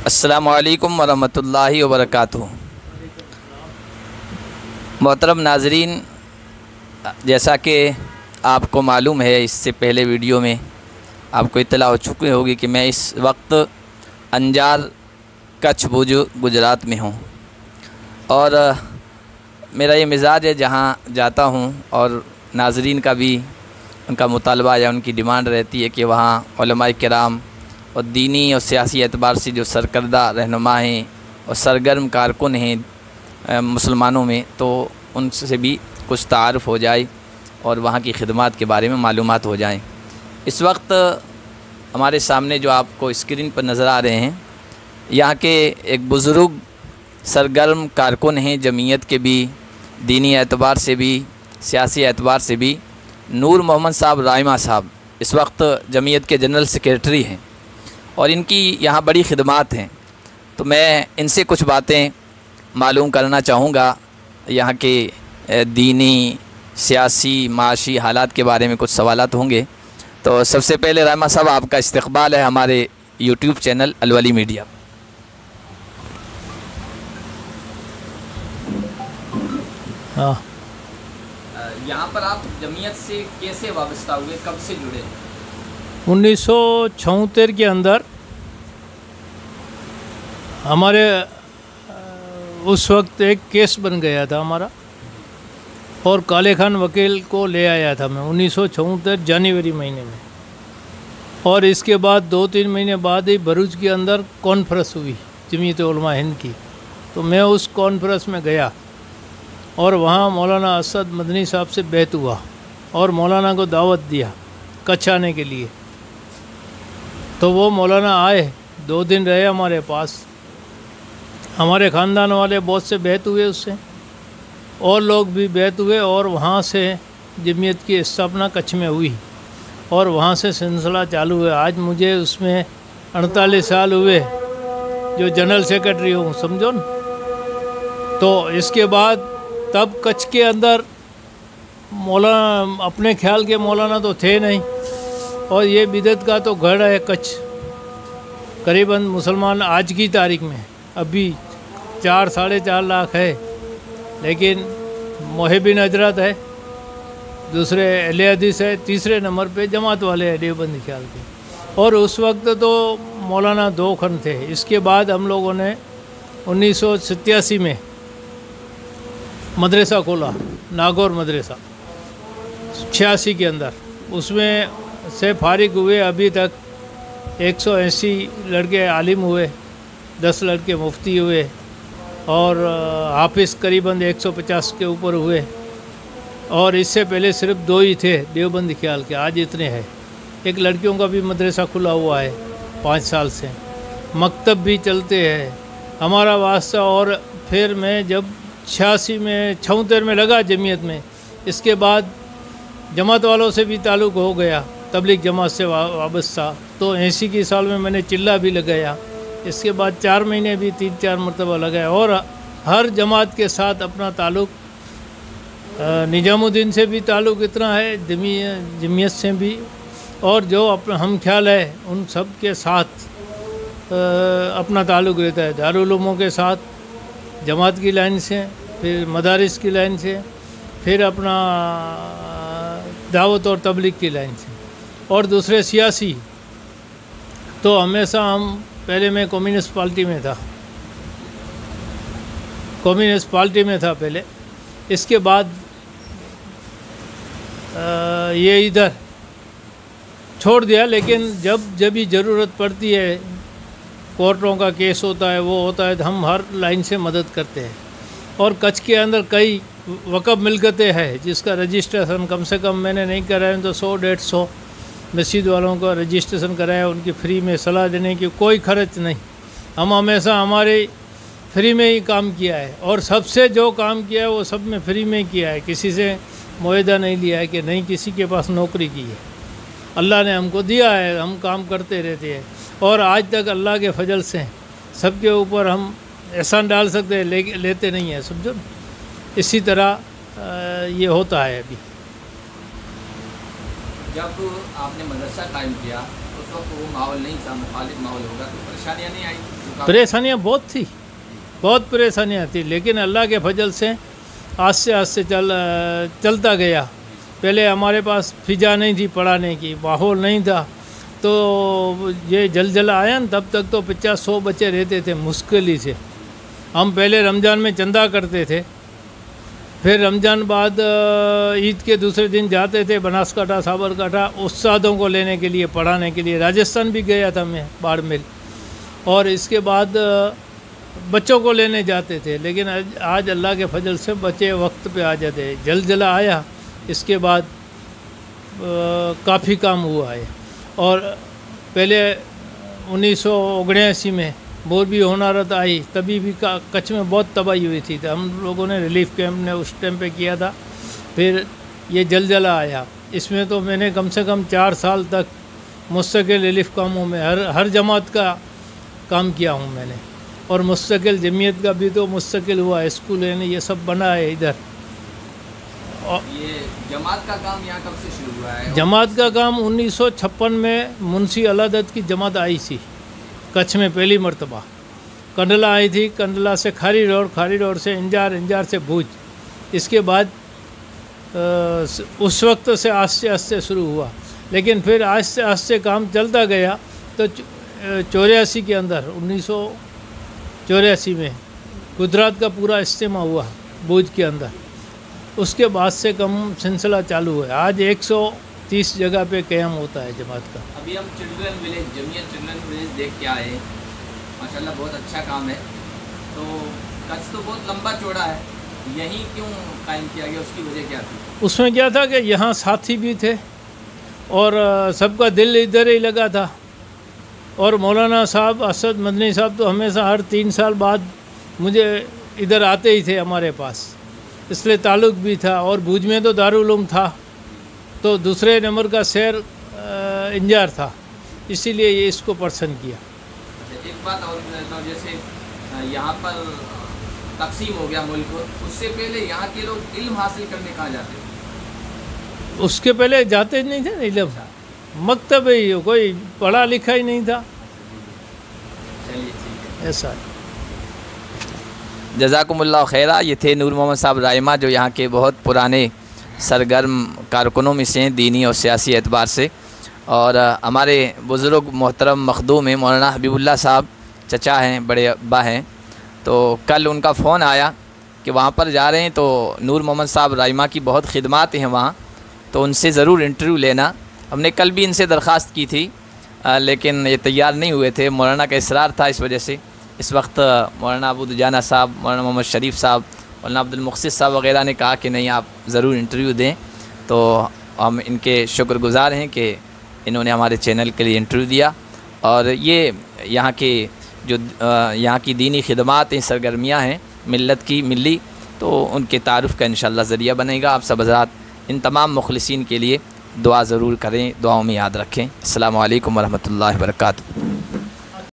अस्सलामुअलैकुम वरहमतुल्लाहि वबरकातुहू। मोहतरम नाज़रीन, जैसा कि आपको मालूम है, इससे पहले वीडियो में आपको इत्तला हो चुकी होगी कि मैं इस वक्त अंजार कच्छ भुज गुजरात में हूँ। और मेरा ये मिजाज है, जहाँ जाता हूँ और नाज़रीन का भी उनका मुतालबा या उनकी डिमांड रहती है कि वहाँ उलमाए किराम और दीनी और सियासी एतबार से जो सरकर्दा रहनुमा हैं और सरगर्म कारकुन हैं मुसलमानों में, तो उनसे भी कुछ तारुफ़ हो जाए और वहाँ की खिदमत के बारे में मालूमात हो जाएं। इस वक्त हमारे सामने जो आपको स्क्रीन पर नज़र आ रहे हैं, यहाँ के एक बुज़ुर्ग सरगर्म कारकुन हैं, जमीयत के भी, दीनी एतबार से भी, सियासी एतबार से भी। नूर मोहम्मद साहब राइमा साहब इस वक्त जमीयत के जनरल सेक्रेटरी हैं और इनकी यहाँ बड़ी खिदमत हैं। तो मैं इनसे कुछ बातें मालूम करना चाहूँगा, यहाँ के दीनी, सियासी, माशी हालात के बारे में कुछ सवालात होंगे। तो सबसे पहले राइमा साहब, आपका इस्तकबाल है हमारे यूट्यूब चैनल अलवली मीडिया। हाँ, यहाँ पर आप जमीयत से कैसे वाबस्ता हुए, कब से जुड़े? 1976 के अंदर हमारे उस वक्त एक केस बन गया था हमारा, और काले खान वकील को ले आया था मैं 1976 जनवरी महीने में। और इसके बाद 2-3 महीने बाद ही भरूच के अंदर कॉन्फ्रेंस हुई जमीयत उलमा हिंद की। तो मैं उस कॉन्फ्रेंस में गया और वहाँ मौलाना असद मदनी साहब से बैत हुआ और मौलाना को दावत दिया कच्छ आने के लिए। तो वो मौलाना आए, 2 दिन रहे हमारे पास। हमारे ख़ानदान वाले बहुत से बैत हुए उससे, और लोग भी बैत हुए, और वहाँ से जमीयत की स्थापना कच्छ में हुई और वहाँ से सिलसिला चालू हुआ। आज मुझे उसमें 48 साल हुए जो जनरल सेक्रेटरी हूँ, समझो न। तो इसके बाद तब कच्छ के अंदर मौलाना, अपने ख्याल के मौलाना तो थे नहीं, और ये बिदत का तो गढ़ है कच्छ। करीबन मुसलमान आज की तारीख में अभी 4-4.5 लाख है, लेकिन मोहिबिन हजरत है, दूसरे अहले हदीस है, तीसरे नंबर पे जमात वाले है देवबंदी ख्याल के। और उस वक्त तो मौलाना 2 खन थे। इसके बाद हम लोगों ने 1987 में मदरसा खोला, नागौर मदरसा 86 के अंदर। उसमें से फारिग हुए अभी तक 180 लड़के आलिम हुए, 10 लड़के मुफ्ती हुए, और हाफिज़ करीबन 150 के ऊपर हुए। और इससे पहले सिर्फ 2 ही थे देवबंदी ख्याल के, आज इतने हैं। एक लड़कियों का भी मदरसा खुला हुआ है 5 साल से, मकतब भी चलते हैं हमारा वास्ता। और फिर मैं जब 76 में लगा जमीयत में, इसके बाद जमात वालों से भी ताल्लुक़ हो गया, तबलीग जमात से वाबस्ता। तो 80 की साल में मैंने चिल्ला भी लगाया। इसके बाद 4 महीने भी 3-4 मरतबा लगाया, और हर जमात के साथ अपना ताल्लुक़, निजामुद्दीन से भी ताल्लुक़ इतना है, जमीयत से भी, और जो अपना हम ख्याल है उन सब के साथ अपना ताल्लुक़ रहता है। दारुल उलूम के साथ जमात की लाइन से, फिर मदारिस की लाइन से, फिर अपना दावत और तबलीग की लाइन से, और दूसरे सियासी तो हमेशा हम, पहले मैं कम्युनिस्ट पार्टी में था, पहले। इसके बाद ये इधर छोड़ दिया, लेकिन जब भी ज़रूरत पड़ती है, कोर्टों का केस होता है, वो होता है, तो हम हर लाइन से मदद करते हैं। और कच्छ के अंदर कई वक़फ़ मिलकतें हैं जिसका रजिस्ट्रेशन कम से कम मैंने नहीं कराया तो 100-150 मस्जिद वालों का रजिस्ट्रेशन कराया, उनकी फ्री में सलाह देने की कोई खर्च नहीं। हम हमेशा हमारे फ्री में ही काम किया है, और सबसे जो काम किया है वो सब में फ्री में किया है। किसी से मुआहदा नहीं लिया है कि नहीं किसी के पास नौकरी की है। अल्लाह ने हमको दिया है, हम काम करते रहते हैं, और आज तक अल्लाह के फजल से सबके ऊपर हम एहसान डाल सकते हैं, लेते नहीं हैं, समझो। इसी तरह ये होता है। अभी जब आपने मदरसा कायम किया, उस वक्त वो माहौल नहीं था, मुखालिफ माहौल होगा, तो परेशानियाँ नहीं आई? परेशानियाँ बहुत थी, बहुत परेशानियाँ थी, लेकिन अल्लाह के फजल से आस्ते आस्ते चलता गया। पहले हमारे पास फिजा नहीं थी पढ़ाने की, माहौल नहीं था, तो ये जलजला आया न, तब तक तो 50-100 बच्चे रहते थे मुश्किल ही से। हम पहले रमज़ान में चंदा करते थे, फिर रमज़ान बाद ईद के दूसरे दिन जाते थे बनासकाठा साबरकाठा उस्तादों को लेने के लिए, पढ़ाने के लिए। राजस्थान भी गया था मैं, बाड़मेर, और इसके बाद बच्चों को लेने जाते थे। लेकिन आज अल्लाह के फजल से बच्चे वक्त पे आ जाते हैं। जलजला आया, इसके बाद काफ़ी काम हुआ है। और पहले 1979 में मोरबी होनारत आई, तभी भी कच्छ में बहुत तबाही हुई थी, तो हम लोगों ने रिलीफ कैंप ने उस टाइम पे किया था। फिर ये जलजला आया, इसमें तो मैंने कम से कम 4 साल तक मुस्तकिल रिलीफ कामों में हर जमात का काम किया हूँ मैंने, और मुस्तकिल जमीयत का भी तो मुस्तकिल हुआ, स्कूल है ये सब बना है इधर। और ये जमात का काम यहाँ कब से शुरू हुआ है? जमात का काम 1956 में मुंशी अलादत की जमात आई थी कच्छ में पहली मरतबा। कंडला आई थी, कंडला से खारी रोड से इंजार, इंजार से भूज। इसके बाद उस वक्त से आस्ते आस्ते शुरू हुआ, लेकिन फिर आस्ते आस्ते काम चलता गया। तो 84 के अंदर 1984 में गुजरात का पूरा इज्तिमा हुआ भूज के अंदर। उसके बाद से कम सिलसिला चालू है। आज 130 जगह पे क़याम होता है जमात का। अभी हम children village, Jamiat children village देख के आए, माशाल्लाह बहुत अच्छा काम है। तो कच्छ तो बहुत लंबा चौड़ा है, यहीं क्यों कायम किया गया, उसकी वजह क्या थी? उसमें क्या था कि यहाँ साथी भी थे और सबका दिल इधर ही लगा था। और मौलाना साहब असद मदनी साहब तो हमेशा हर 3 साल बाद मुझे इधर आते ही थे हमारे पास, इसलिए ताल्लुक़ भी था। और भुज में तो दारुल उलूम था, तो दूसरे नंबर का शहर इंजार था, इसीलिए ये इसको पसंद किया। एक बात और, जैसे यहाँ पर तकसीम हो गया मुल्क, उससे पहले यहाँ के लोग इल्म हासिल करने कहाँ जाते थे? उसके पहले जाते नहीं थे इल्म, मकतब ही, कोई पढ़ा लिखा ही नहीं था। चलिए ठीक है, ऐसा। जज़ाकुमुल्लाह खैरा। ये थे नूर मोहम्मद साहब राइमा, जो यहाँ के बहुत पुराने सरगर्म कारकुनों में से हैं दीनी और सियासी एतबार से। और हमारे बुज़ुर्ग मोहतरम मखदूम हैं मौलाना हबीबुल्लाह साहब, चचा हैं, बड़े अब्बा हैं। तो कल उनका फ़ोन आया कि वहाँ पर जा रहे हैं, तो नूर मोहम्मद साहब राइमा की बहुत ख़िदमात हैं वहाँ, तो उनसे ज़रूर इंटरव्यू लेना। हमने कल भी इनसे दरख्वास्त की थी, लेकिन ये तैयार नहीं हुए थे, मौलाना का इसरार था, इस वजह से। इस वक्त मौलाना अबू दुजाना साहब, मौलाना मोहम्मद शरीफ साहब, मौलाना अब्दुल मुक़सिद साहब वग़ैरह ने कहा कि नहीं, आप ज़रूर इंटरव्यू दें। तो हम इनके शुक्रगुज़ार हैं कि इन्होंने हमारे चैनल के लिए इंटरव्यू दिया। और ये यहाँ के जो यहाँ की दीनी खिदमात हैं, सरगर्मियाँ हैं मिल्लत की, मिली, तो उनके तारुफ़ का इंशाअल्लाह ज़रिया बनेगा। आप सब हज़रात इन तमाम मुखलिसीन के लिए दुआ ज़रूर करें, दुआओं में याद रखें। अस्सलामु अलैकुम वरहमतुल्लाहि वबरकातुहू।